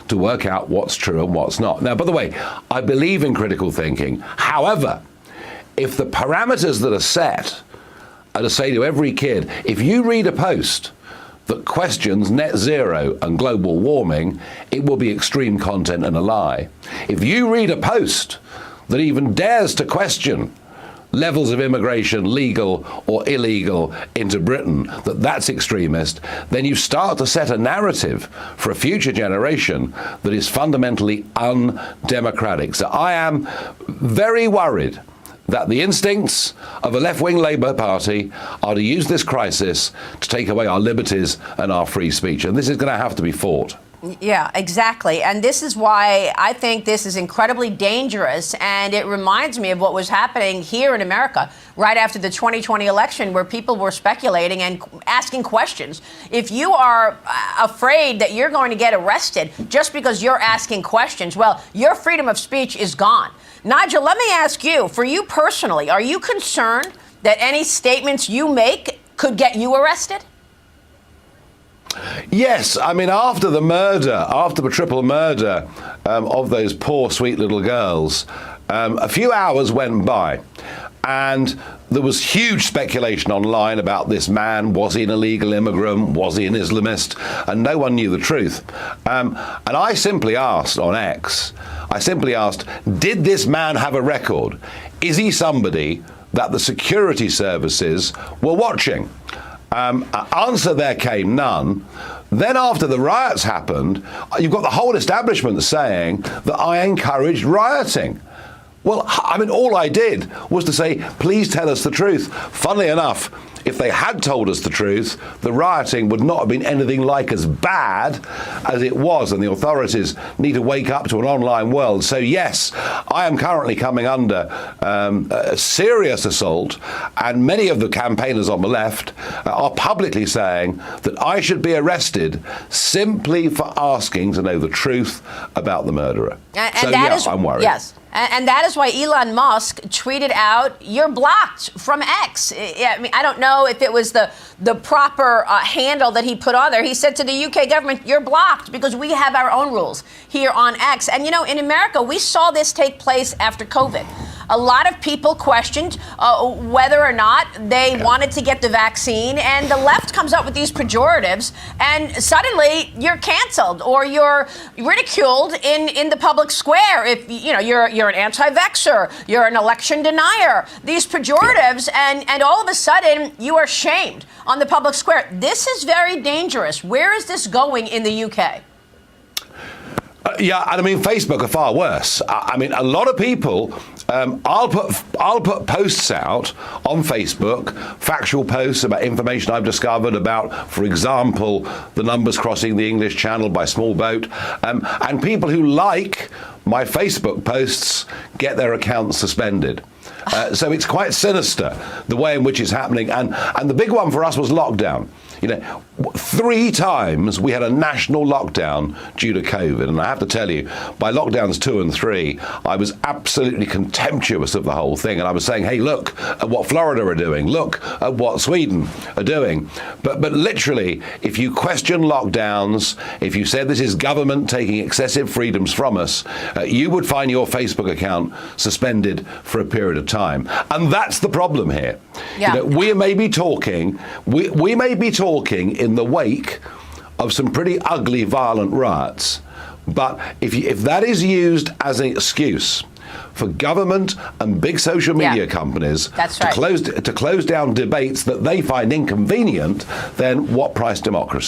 to work out what's true and what's not. Now, by the way, I believe in critical thinking. However, if the parameters that are set are to say to every kid, if you read a post that questions net zero and global warming, it will be extreme content and a lie. If you read a post that even dares to question levels of immigration, legal or illegal, into Britain, that's extremist, then you start to set a narrative for a future generation that is fundamentally undemocratic. So I am very worried that the instincts of a left-wing Labour Party are to use this crisis to take away our liberties and our free speech. And this is going to have to be fought. Yeah, exactly. And this is why I think this is incredibly dangerous. And it reminds me of what was happening here in America right after the 2020 election, where people were speculating and asking questions. If you are afraid that you're going to get arrested just because you're asking questions, well, your freedom of speech is gone. Nigel, let me ask you, for you personally, are you concerned that any statements you make could get you arrested? Yes, I mean, after the triple murder of those poor, sweet little girls, a few hours went by, and there was huge speculation online about this man. Was he an illegal immigrant? Was he an Islamist? And no one knew the truth. And I simply asked on X, did this man have a record? Is he somebody that the security services were watching? Answer there came none. Then after the riots happened, you've got the whole establishment saying that I encouraged rioting. Well, I mean, all I did was to say, please tell us the truth. Funnily enough, if they had told us the truth, the rioting would not have been anything like as bad as it was, and the authorities need to wake up to an online world. So yes, I am currently coming under a serious assault, and many of the campaigners on the left are publicly saying that I should be arrested simply for asking to know the truth about the murderer. I'm worried. Yes. And that is why Elon Musk tweeted out, "You're blocked from X." I mean, I don't know if it was the proper handle that he put on there. He said to the UK government, "You're blocked because we have our own rules here on X." And, you know, in America, we saw this take place after COVID. A lot of people questioned whether or not they wanted to get the vaccine, and the left comes up with these pejoratives, and suddenly you're canceled or you're ridiculed in the public square. If you know you're an anti-vaxxer, you're an election denier. These pejoratives, and all of a sudden you are shamed on the public square. This is very dangerous. Where is this going in the UK? Yeah, and I mean, Facebook are far worse. I mean, a lot of people, I'll put posts out on Facebook, factual posts about information I've discovered about, for example, the numbers crossing the English Channel by small boat, and people who like my Facebook posts get their accounts suspended. So it's quite sinister, the way in which it's happening. And the big one for us was lockdown. You know, 3 times we had a national lockdown due to COVID. And I have to tell you, by lockdowns 2 and 3, I was absolutely contemptuous of the whole thing. And I was saying, hey, look at what Florida are doing. Look at what Sweden are doing. But literally, if you question lockdowns, if you said this is government taking excessive freedoms from us, you would find your Facebook account suspended for a period of time. And that's the problem here. Yeah. You know, we may be talking in the wake of some pretty ugly, violent riots. But if that is used as an excuse for government and big social media companies to close down debates that they find inconvenient, then what price democracy?